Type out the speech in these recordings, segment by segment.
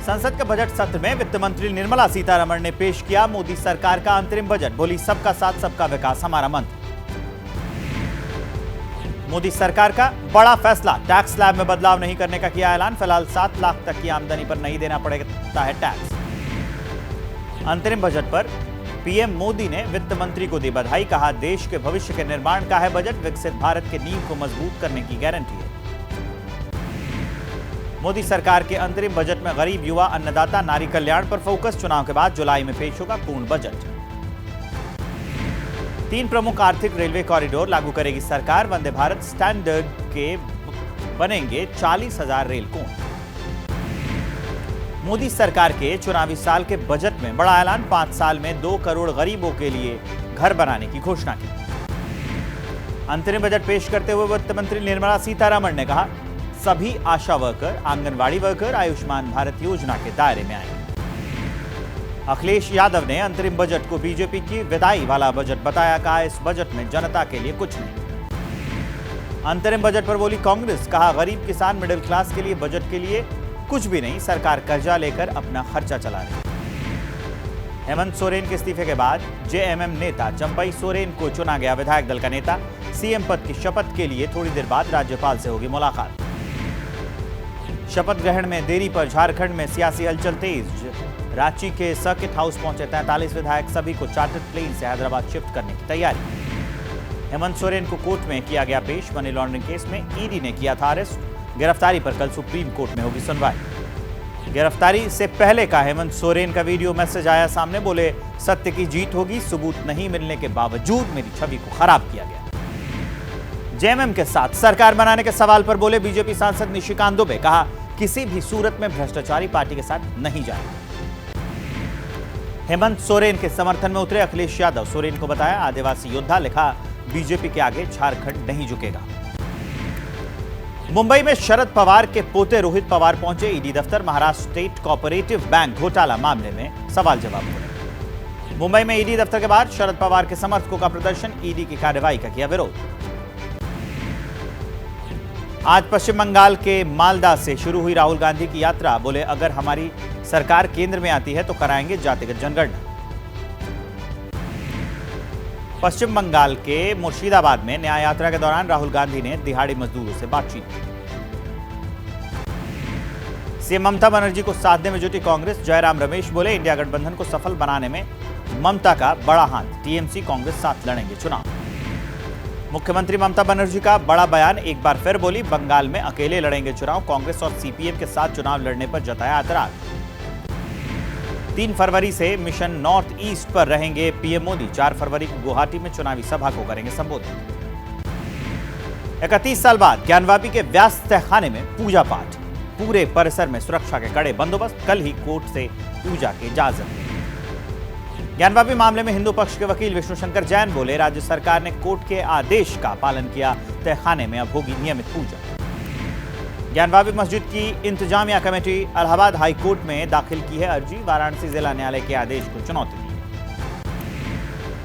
संसद के बजट सत्र में वित्त मंत्री निर्मला सीतारमण ने पेश किया मोदी सरकार का अंतरिम बजट। बोली, सबका साथ सबका विकास हमारा मंत्र। मोदी सरकार का बड़ा फैसला, टैक्स स्लैब में बदलाव नहीं करने का किया ऐलान। फिलहाल 7 लाख तक की आमदनी पर नहीं देना पड़ता है टैक्स। अंतरिम बजट पर पीएम मोदी ने वित्त मंत्री को दी बधाई। कहा, देश के भविष्य के निर्माण का है बजट, विकसित भारत के नींव को मजबूत करने की गारंटी है। मोदी सरकार के अंतरिम बजट में गरीब, युवा, अन्नदाता, नारी कल्याण पर फोकस। चुनाव के बाद जुलाई में पेश होगा पूर्ण बजट। 3 प्रमुख आर्थिक रेलवे कॉरिडोर लागू करेगी सरकार। वंदे भारत स्टैंडर्ड के बनेंगे 40,000 रेल कोच। मोदी सरकार के चुनावी साल के बजट में बड़ा ऐलान। 5 साल में 2 करोड़ गरीबों के लिए घर बनाने की घोषणा की। अंतरिम बजट पेश करते हुए वित्त मंत्री निर्मला सीतारमण ने कहा, सभी आशा वर्कर, आंगनवाड़ी वर्कर आयुष्मान भारत योजना के दायरे में आएंगे। अखिलेश यादव ने अंतरिम बजट को बीजेपी की विदाई वाला बजट बताया। कहा, इस बजट में जनता के लिए कुछ नहीं। अंतरिम बजट पर बोली कांग्रेस। कहा, गरीब, किसान, मिडिल क्लास के लिए बजट के लिए कुछ भी नहीं, सरकार कर्जा लेकर अपना खर्चा चला रही। हेमंत सोरेन के इस्तीफे के बाद जेएमएम नेता चंपई सोरेन को चुना गया विधायक दल का नेता। सीएम पद की शपथ के लिए थोड़ी देर बाद राज्यपाल से होगी मुलाकात। शपथ ग्रहण में देरी पर झारखंड में सियासी हलचल तेज। रांची के सर्किट हाउस पहुंचे 43 विधायक। सभी को चार्टर्ड प्लेन से हैदराबाद शिफ्ट करने की तैयारी। हेमंत सोरेन को कोर्ट में किया गया पेश। मनी लॉन्ड्रिंग केस में ईडी ने किया था अरेस्ट। गिरफ्तारी पर कल सुप्रीम कोर्ट में होगी सुनवाई। गिरफ्तारी से पहले का हेमंत सोरेन का वीडियो मैसेज आया सामने। बोले, सत्य की जीत होगी, सबूत नहीं मिलने के बावजूद मेरी छवि को खराब किया गया। जेएमएम के साथ सरकार बनाने के सवाल पर बोले बीजेपी सांसद निशिकांत दुबे। कहा, किसी भी सूरत में भ्रष्टाचारी पार्टी के साथ नहीं जाएंगे। हेमंत सोरेन के समर्थन में उतरे अखिलेश यादव। सोरेन को बताया आदिवासी योद्धा। लिखा, बीजेपी के आगे झारखंड नहीं झुकेगा। मुंबई में शरद पवार के पोते रोहित पवार पहुंचे ईडी दफ्तर। महाराष्ट्र स्टेट कोऑपरेटिव बैंक घोटाला मामले में सवाल जवाब हुए। मुंबई में ईडी दफ्तर के बाद शरद पवार के समर्थकों का प्रदर्शन। ईडी की कार्रवाई का किया विरोध। आज पश्चिम बंगाल के मालदा से शुरू हुई राहुल गांधी की यात्रा। बोले, अगर हमारी सरकार केंद्र में आती है तो कराएंगे जातिगत जनगणना। पश्चिम बंगाल के मुर्शिदाबाद में न्याय यात्रा के दौरान राहुल गांधी ने दिहाड़ी मजदूरों से बातचीत की। सीएम ममता बनर्जी को साधने में जुटी कांग्रेस। जयराम रमेश बोले, इंडिया गठबंधन को सफल बनाने में ममता का बड़ा हाथ। टीएमसी कांग्रेस साथ लड़ेंगे चुनाव। मुख्यमंत्री ममता बनर्जी का बड़ा बयान। एक बार फिर बोली, बंगाल में अकेले लड़ेंगे चुनाव। कांग्रेस और सीपीएम के साथ चुनाव लड़ने पर जताया ऐतराज। 3 फरवरी से मिशन नॉर्थ ईस्ट पर रहेंगे पीएम मोदी। 4 फरवरी को गुवाहाटी में चुनावी सभा को करेंगे संबोधित। 31 साल बाद ज्ञानवापी के व्यास तहखाने में पूजा पाठ। पूरे परिसर में सुरक्षा के कड़े बंदोबस्त। कल ही कोर्ट से पूजा की इजाजत मिली। ज्ञानवापी मामले में हिंदू पक्ष के वकील विष्णु शंकर जैन बोले, राज्य सरकार ने कोर्ट के आदेश का पालन किया। तहखाने में अब होगी नियमित पूजा। ज्ञानवापी मस्जिद की इंतजामिया कमेटी इलाहाबाद हाई कोर्ट में दाखिल की है अर्जी। वाराणसी जिला न्यायालय के आदेश को चुनौती दी।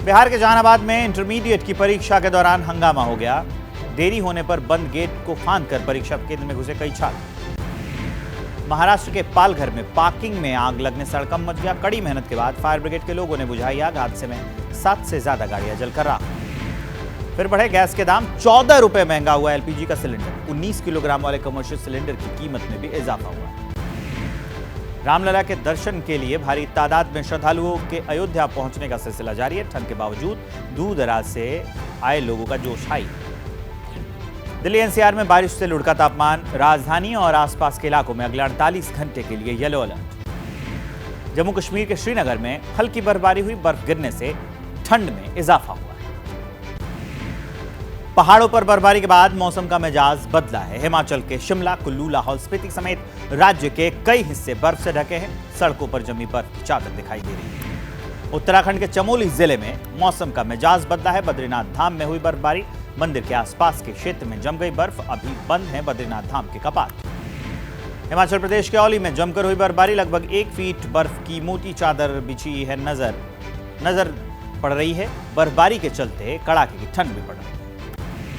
बिहार के जहानाबाद में इंटरमीडिएट की परीक्षा के दौरान हंगामा हो गया। देरी होने पर बंद गेट को फांदकर परीक्षा केंद्र में घुसे कई छात्र। महाराष्ट्र के पालघर में पार्किंग में आग लगने से हड़कंप मच गया। कड़ी मेहनत के बाद फायर ब्रिगेड के लोगों ने बुझाई आग। हादसे में 7 से ज्यादा गाड़ियां जलकर राख। फिर बढ़े गैस के दाम। 14 रुपए महंगा हुआ एलपीजी का सिलेंडर। 19 किलोग्राम वाले कमर्शियल सिलेंडर की कीमत में भी इजाफा हुआ। रामलला के दर्शन के लिए भारी तादाद में श्रद्धालुओं के अयोध्या पहुंचने का सिलसिला जारी है। ठंड के बावजूद दूर दराज से आए लोगों का जोश हाई। दिल्ली एनसीआर में बारिश से लुढ़का तापमान। राजधानी और आसपास के इलाकों में अगले 48 घंटे के लिए येलो अलर्ट। जम्मू कश्मीर के श्रीनगर में हल्की बर्फबारी हुई। बर्फ गिरने से ठंड में इजाफा हुआ है। पहाड़ों पर बर्फबारी के बाद मौसम का मिजाज बदला है। हिमाचल के शिमला, कुल्लू, लाहौल स्पीति समेत राज्य के कई हिस्से बर्फ से ढके हैं। सड़कों पर जमी बर्फ की चादर दिखाई दे रही है। उत्तराखंड के चमोली जिले में मौसम का मिजाज बदला है। बद्रीनाथ धाम में हुई बर्फबारी। मंदिर के आसपास के क्षेत्र में जम गई बर्फ। अभी बंद है बद्रीनाथ धाम के कपाट। हिमाचल प्रदेश के औली में जमकर हुई बर्फबारी। लगभग 1 फीट बर्फ की मोटी चादर बिछी है। नजर पड़ रही है। बर्फबारी के चलते कड़ाके की ठंड भी पड़ रही है।